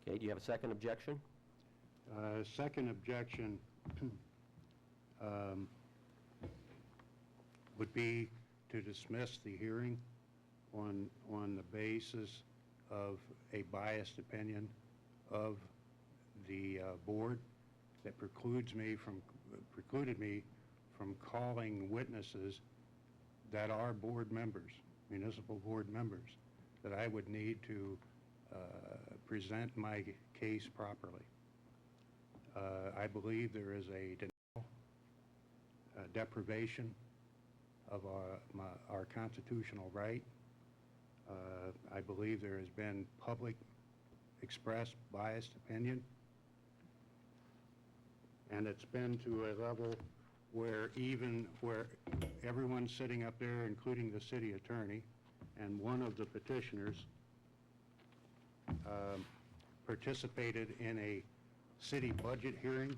Okay, do you have a second objection? Second objection would be to dismiss the hearing on the basis of a biased opinion of the board that precluded me from calling witnesses that are board members, municipal board members, that I would need to present my case properly. I believe there is a deprivation of our constitutional right. I believe there has been public expressed biased opinion, and it's been to a level where everyone sitting up there, including the city attorney and one of the petitioners, participated in a city budget hearing,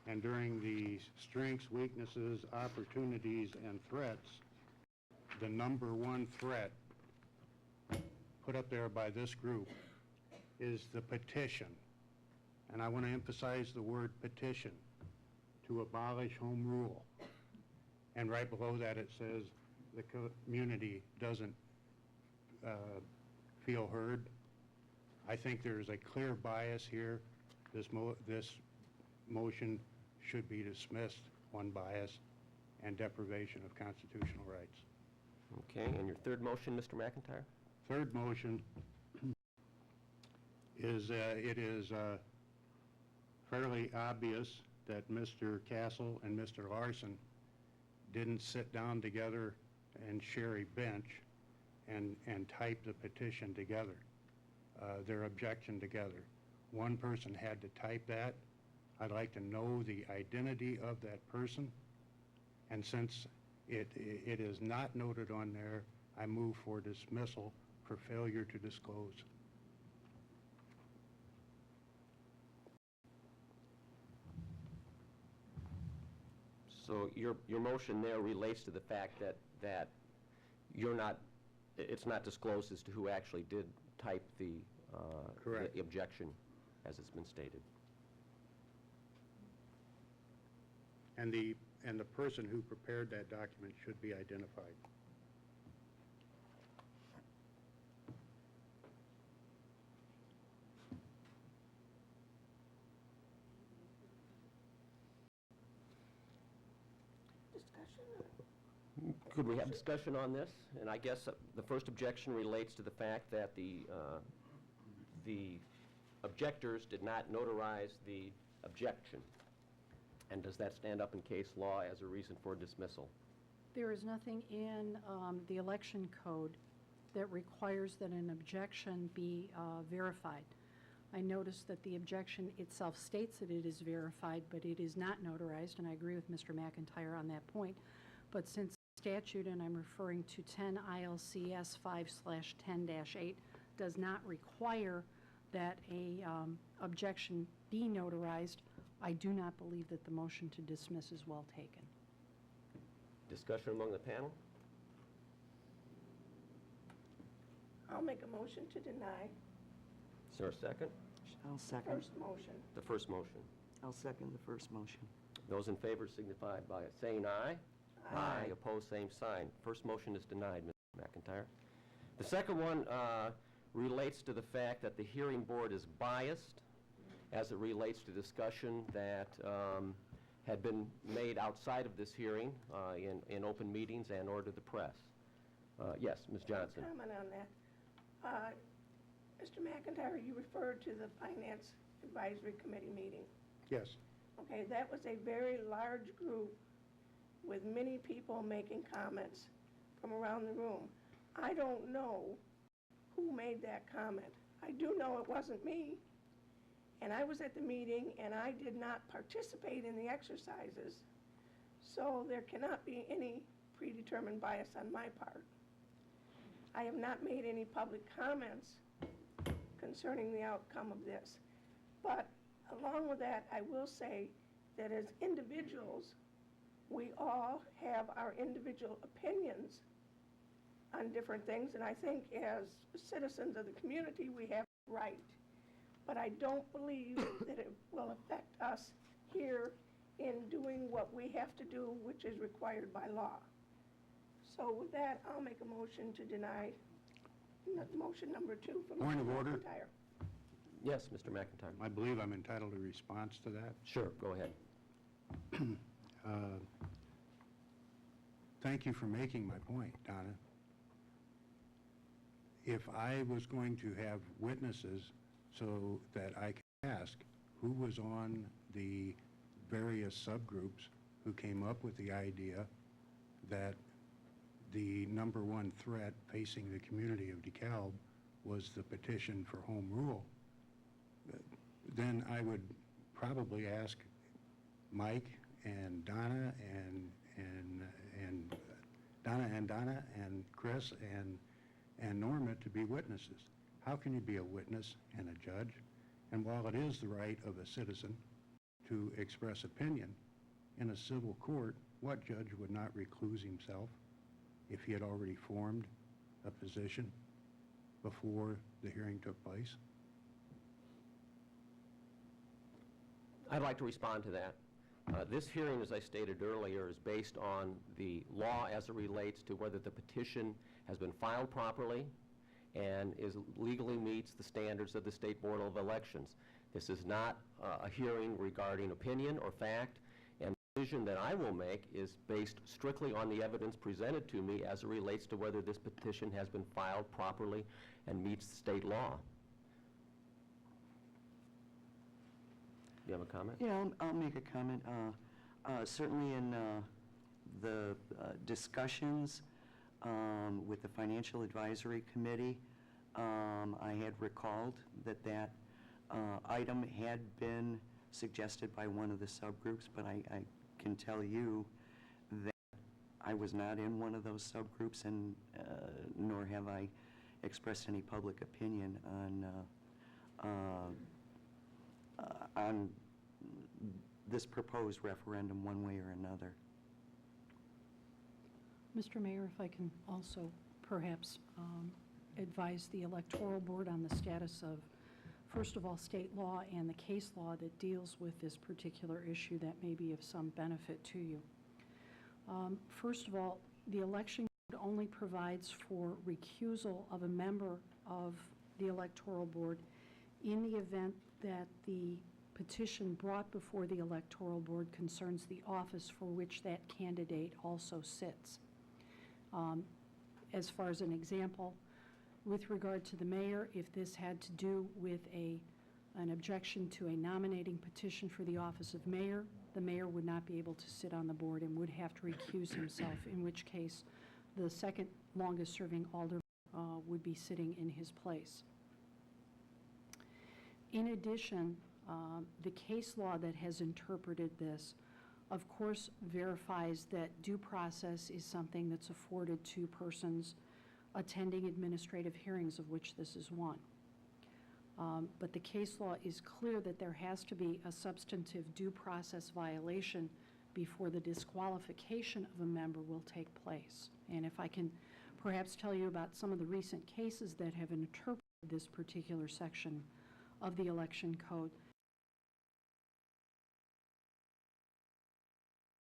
and during the strengths, weaknesses, opportunities, and threats, the number one threat put up there by this group is the petition. And I want to emphasize the word petition, to abolish home rule. And right below that it says the community doesn't feel heard. I think there's a clear bias here. This motion should be dismissed on bias and deprivation of constitutional rights. Okay, and your third motion, Mr. McIntyre? Third motion is it is fairly obvious that Mr. Castle and Mr. Larson didn't sit down together and share a bench and type the petition together, their objection together. One person had to type that. I'd like to know the identity of that person, and since it is not noted on there, I move for dismissal for failure to disclose. So your motion there relates to the fact that it's not disclosed as to who actually did type the objection as it's been stated. And the person who prepared that document should be identified. Could we have discussion on this? And I guess the first objection relates to the fact that the objectors did not notarize the objection. And does that stand up in case law as a reason for dismissal? There is nothing in the election code that requires that an objection be verified. I noticed that the objection itself states that it is verified, but it is not notarized, and I agree with Mr. McIntyre on that point. But since statute, and I'm referring to 10 ILCS 5/10-8, does not require that a objection be notarized, I do not believe that the motion to dismiss is well taken. Discussion among the panel? I'll make a motion to deny. Is there a second? I'll second. First motion. The first motion. I'll second the first motion. Those in favor signify by saying aye. Aye. Opposed, same sign. First motion is denied, Mr. McIntyre. The second one relates to the fact that the hearing board is biased as it relates to discussion that had been made outside of this hearing in open meetings and or to the press. Yes, Ms. Johnson. Comment on that. Mr. McIntyre, you referred to the Finance Advisory Committee meeting. Yes. Okay, that was a very large group with many people making comments from around the room. I don't know who made that comment. I do know it wasn't me, and I was at the meeting, and I did not participate in the exercises, so there cannot be any predetermined bias on my part. I have not made any public comments concerning the outcome of this, but along with that, I will say that as individuals, we all have our individual opinions on different things, and I think as citizens of the community, we have a right but I don't believe that it will affect us here in doing what we have to do, which is required by law. So with that, I'll make a motion to deny motion number 2 from Point of Mr. order. McIntyre. Yes, Mr. McIntyre. I believe I'm entitled to response to that. Sure, go ahead. Thank you for making my point, Donna. If I was going to have witnesses so that I could ask who was on the various subgroups who came up with the idea that the number one threat facing the community of Dekalb was the petition for home rule, then I would probably ask Mike and Donna and Chris and Norma to be witnesses. How can you be a witness and a judge? And while it is the right of a citizen to express opinion, in a civil court, what judge would not recluse himself if he had already formed a position before the hearing took place? I'd like to respond to that. This hearing, as I stated earlier, is based on the law as it relates to whether the petition has been filed properly and legally meets the standards of the State Board of Elections. This is not a hearing regarding opinion or fact, and the decision that I will make is based strictly on the evidence presented to me as it relates to whether this petition has been filed properly and meets state law. Do you have a comment? Yeah, I'll make a comment. Certainly in the discussions with the Financial Advisory Committee, I had recalled that that item had been suggested by one of the subgroups, but I can tell you that I was not in one of those subgroups, and nor have I expressed any public opinion on this proposed referendum one way or another. Mr. Mayor, if I can also perhaps advise the Electoral Board on the status of, first of all, state law and the case law that deals with this particular issue that may be of some benefit to you. First of all, the election code only provides for recusal of a member of the Electoral Board in the event that the petition brought before the Electoral Board concerns the office for which that candidate also sits. As far as an example, with regard to the mayor, if this had to do with an objection to a nominating petition for the office of mayor, the mayor would not be able to sit on the board and would have to recuse himself, in which case the second longest serving alderman would be sitting in his place. In addition, the case law that has interpreted this, of course, verifies that due process is something that's afforded to persons attending administrative hearings, of which this is one. But the case law is clear that there has to be a substantive due process violation before the disqualification of a member will take place. And if I can perhaps tell you about some of the recent cases that have interpreted this particular section of the election code,